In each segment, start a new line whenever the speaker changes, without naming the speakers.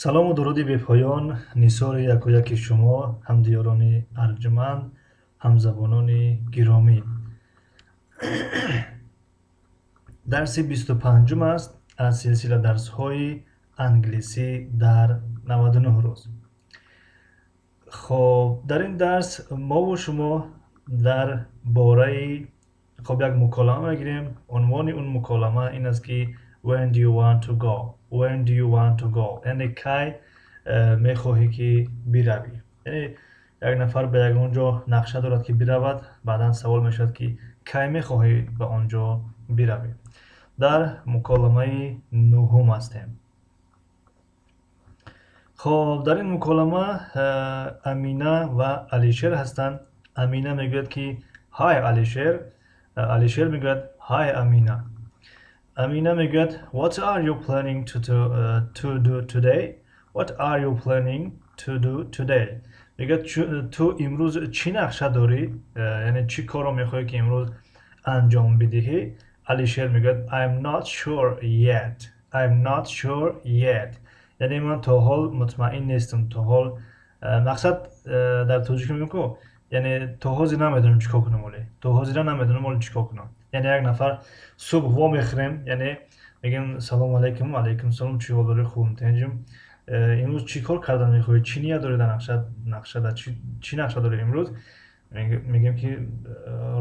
салому дуруди бепоён нисори якояки шумо ҳамдиёрони арҷуманд, ҳамзабонони гиромӣ. дарси 25 аст аз силсила дарсҳои англисӣ дар 99 рӯз. хоб дар ин дарс мову шумо дар бораи як муколама мегирем. Унвони он муколама ин аст ки when do you want to go, when do you want to go, яъне кай мехоҳӣ ки биравӣ. яъне як нафар ба ягон ҷо нақша дорад ки биравад, баъдан савол мешавад ки кай мехоҳӣ ба он ҷо биравӣ. дар муколамаи нӯҳум ҳастем. хоб дар ин муколама амина ва алишер ҳастанд. амина мегӯяд ки hi алишер, алишер мегӯяд hi амина. амина мегӯяд what are you planning to do today, what are you planning to do today. мегӯяд ту имрӯз чӣ нақша дорӣ, яъне чӣ корро мехоҳӣ ки имрӯз анҷом бидиҳӣ. алишер мегӯяд I'm not sure yet, I'm not sure yet, яъне ман то ҳол мутмаин нестам, то ҳол мақсад дар тоҷикӣ мегӯям ку яъне то ҳозир намедонам чӣ кор кунам, оле то ҳозира намедонам оле чӣ кор кунам. яъне як нафар субҳ вомехӯрем, яъне мегӯем салому алайкум, алайкум салом, чӣ ҳол дорӣ, хубам танҷум, имрӯз чӣ кор кардан мехоҳӣ, чӣ ният дорӣ дар нақшада, чӣ нақша дорӣ имрӯз. мегӯем ки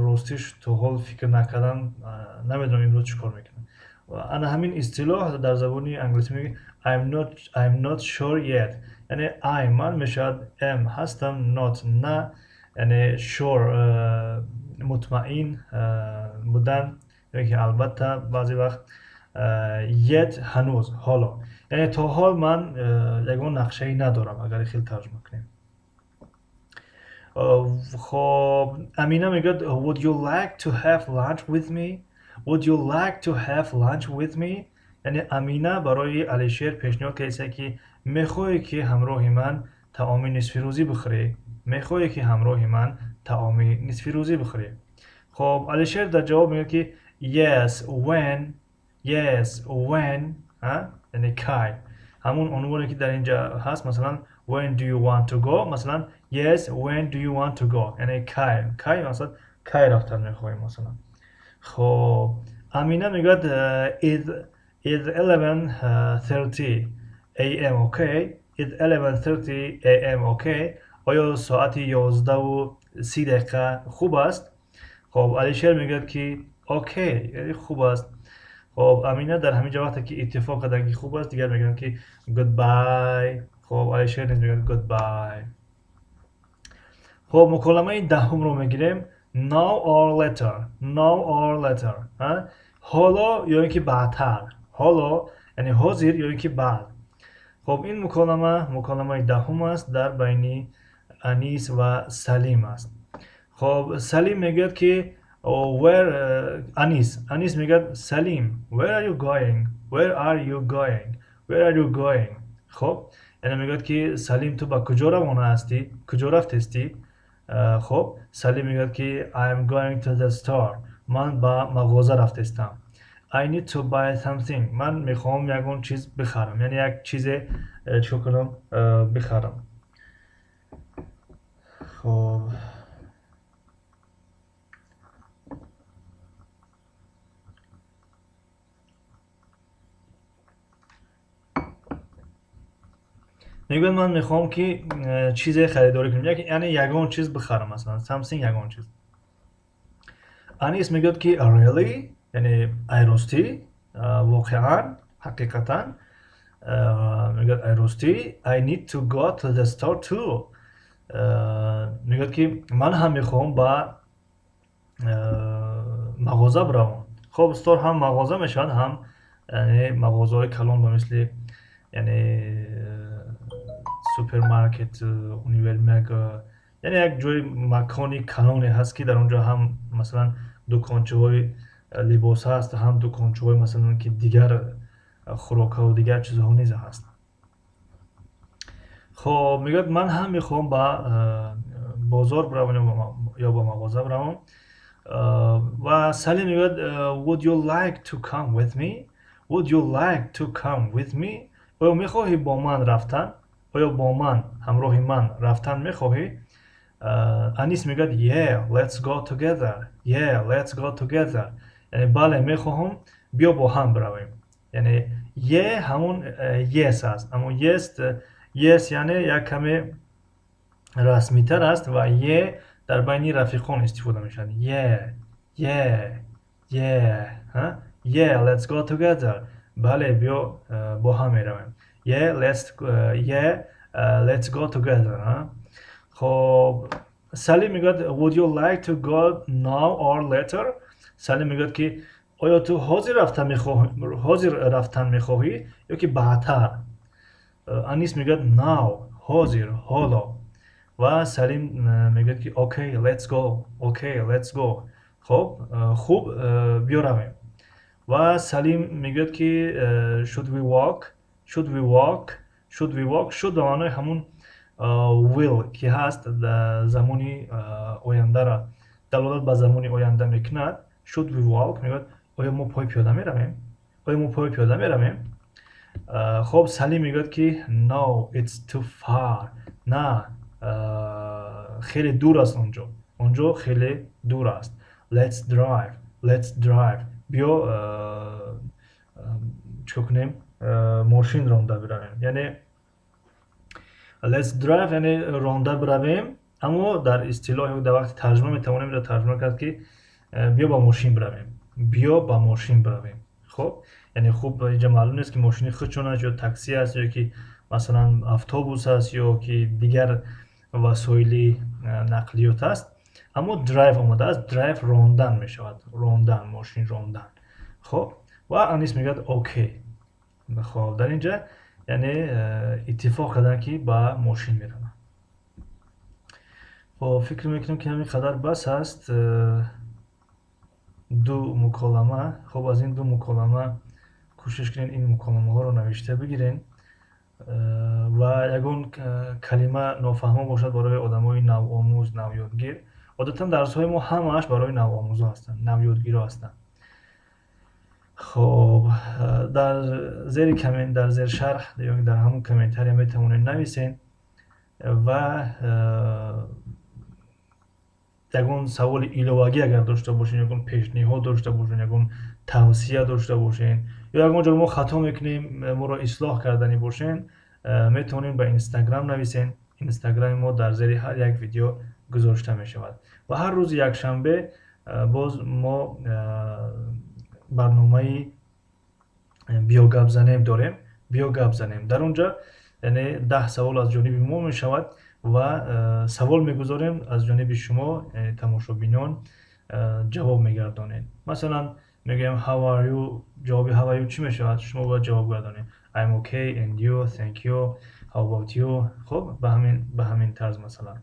ростиш то ҳол фикр накардам, намедонам имрӯз чӣ кор мекунам. ана ҳамин истилоҳ дар забони англисӣ мегӯем I'm not sure yet, яъне I ман мешавад am ҳастам, not на, яъне sure мутмаин будан, ё ки албатта баъзе вақт, yet ҳанӯз, ҳоло, яъне то ҳол ман ягон нақшае надорам, агар хел тарҷума кунем. хоб амина мегӯяд would you like to have lunch with me, would you like to have lunch with me, яъне амина барои алишер пешниҳод кардааст ки мехоҳӣ ки ҳамроҳи ман таоми нисфирӯзӣ бихӯрӣ, мехоҳӣ ки ҳамроҳи ман таоми нисфирӯзӣ бихӯрӣ. хоб алишер дар ҷавоб мегӯяд ки yes when, яъне кай, ҳамун унвоне ки дар ин ҷо ҳаст. масалан when do you want to go, масалан yes when do you want to go, яъне кай масалан кай рафтан мехоҳӣ масалан. хоб амина мегӯяд is 11:30 am okay, is 11:30 am okay, оё соати 11:30 хуб аст. хоб алишер мегӯяд ки окей, яъне хуб аст. хоб амина дар ҳамин ҷо вақте ки иттифоқ карданд ки хуб аст, дигар мегӯянд ки goodbye. хоб алишер низ мегӯяд goodbye. хоб муколамаи даҳумро мегирем. now or later, now or later, ҳоло ё ин ки баъдтар, ҳоло яъне ҳозир ё ин ки баъд. хоб ин муколамаи даҳум аст дар байни анис ва салим аст. хоб салим мегӯяд ки where, анис мегӯяд салим where are you going, where are you going, where are you going. хоб яъне мегӯяд ки салим ту ба куҷо равона ҳастӣ, куҷо рафтестӣ. хоб салим мегӯяд ки I am going to the store, ман ба мағоза рафтестам. I need to buy something, ман мехоҳам ягон чиз бихарам, яъне як чизе чӣ кунам, бихарам. хоб мегӯяд ман мехоҳам ки чизе харидорӣ кунам, яъне ягон чиз бихарам, масалан something, ягон чиз. анис мегӯяд ки really, яъне ай ростӣ, воқеан, ҳақиқатан, мегӯяд ай ростӣ. I need to go to the store too, мегӯяд ки ман ҳам мехоҳам ба мағоза биравам. хоб стор ҳам мағоза мешавад, ҳам мағозаҳои калон ба мисли яъне супермаркет, универмаг, яъне як ҷои макони калоне ҳаст ки дар он ҷо ҳам масалан дукончаҳои либос ҳаст, ҳам дукончаҳои масалан ки дигар хӯрокҳо, дигар чизҳо низ ҳаст. хоб мегӯяд ман ҳам мехоҳам ба бозор биравам ё ба мағоза биравам. ва салим мегӯяд would you like to come with me, would you like to come with me, آیا میخواهی با من رفتن؟ آیا با من همراه من رفتن میخواهی؟ انیس میگه yeah let's go together. yeah let's go together. یعنی بله میخواهم بیا با هم برویم. یعنی yeah همون yes است، اما yes یعنی یک کمی رسمی تر است و yeah در بین رفیقان استفاده میشد. yeah yeah ها؟ yeah let's go together. بله بیا با هم میرویم. let's go together ها؟ خب سلیم میگه would you like to go now or later. سلیم میگه که آیا تو حاضر رفتن میخواهی یا که بعدتر. انیس میگه now حاضر حالا و سلیم میگه که اوکی let's go. اوکی let's go. خب خوب بیا رویم. و سلیم میگه که should we walk. should به معنای همون will که هست زمانی آینده را دلالت به زمانی آینده میکند. should we walk میگه آیا ما پای پیاده میرویم. خب سلیم میگه که no it's too far. نه خیلی دور است اونجا خیلی دور است. let's drive. بیا چیکار کنیم ماشین راننده برویم. یعنی let's drive یعنی راننده برویم، اما در اصطلاح در وقت ترجمه میتوانیم ترجمه کرد که بیا با ماشین برویم. خب یعنی خوب اینجا معلوم نیست که ماشین خودشون است یا تاکسی است یا که مثلا اتوبوس است یا که دیگر وسایل نقلیات است، اما درایو آمده است. درایو راندن می شود، ماشین راندن. خب و انیس میگه اوکی. خب در اینجا یعنی اتفاق کردن که با ماشین میرن. خب فکر میکنم که همین قدر بس است. دو مکالمه. خب از این دو مکالمه کوشش کنین این مکالمه ها رو نوشته بگیرین و یگون کلمه نافهمه باشد برای آدمای نوآموز، نویادگیر. عادتا درس های ما همش برای نوآموزا هستن، نویادگیرا هستن. خب در زیر کامنت، در زیر شرح یا در همون کامنتاری میتونین نویسین و یگون سوال ایلوگی اگر داشته باشین، یگون پیشنهاد داشته باشین، یگون توصیه داشته باشین یا یگون جا ما خطا میکنیم ما رو اصلاح کردنی باشین، میتونین به اینستاگرام نویسین. اینستاگرام ما در زیر هر یک ویدیو گذاشته می شود و هر روز یک شنبه باز ما برنامه بیا گپ زنیم داریم. بیا گپ زنیم در اونجا یعنی 10 سوال از جانب ما می شود و سوال میگذاریم از جانب شما تماشابینان جواب میگردانید. مثلا میگیم how are you، جواب how are you چی میشود؟ شما باید جواب گردانید I'm okay and you, thank you, how about you. خب به همین طرز مثلا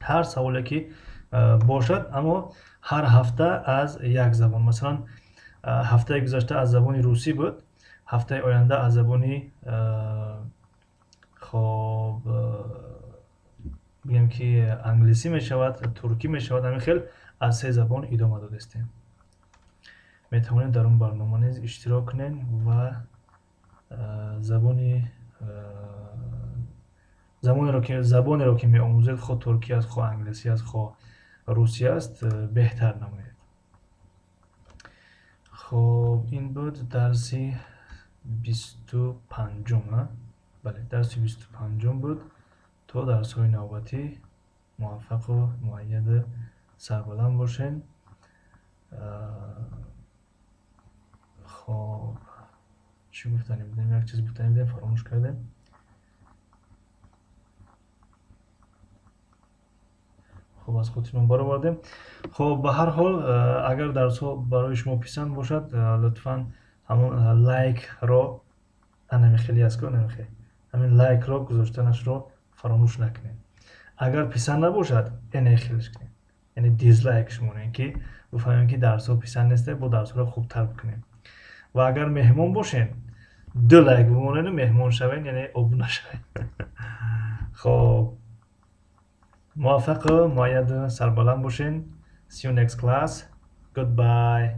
هر سوالی که باشد، اما هر هفته از یک زبان. مثلا هفته گذشته از زبان روسی بود، هفته آینده از زبان خب بگیم که انگلیسی می شود، ترکی می شود. همین خیلی از 3 زبان ادامه داده استیم. می توانید در اون برنامه نیز اشتراک کنین و زبانی رو که می آموزید، خود ترکی است، خود انگلیسی است، خود روسی است، بهتر نمایید. خب این بود درس 25. بله درس 25 بود. تا درس های نوبتی موفق و مؤید سربلند باشین. خب چی گفتنیم بودیم؟ یک چیز گفتنیم بودیم فراموش کردیم. خب از خودتون برآوردیم. خب به هر حال اگر درس ها برای شما پسند باشد لطفاً همون لایک رو خیلی از کن همین لایک رو گذاشتنش رو فراموش نکنید. اگر پسند نباشد خیلیش کنید، یعنی دیزلایکش مونید که بفهمیم که درس ها پسند نیسته، با درس ها رو خوبتر بکنیم. و اگر مهمون باشین 2 لایک بمونید، مهمون شوین یعنی ابونه شوین. خب موفق و مؤید سربلند باشین. See you next class. Goodbye.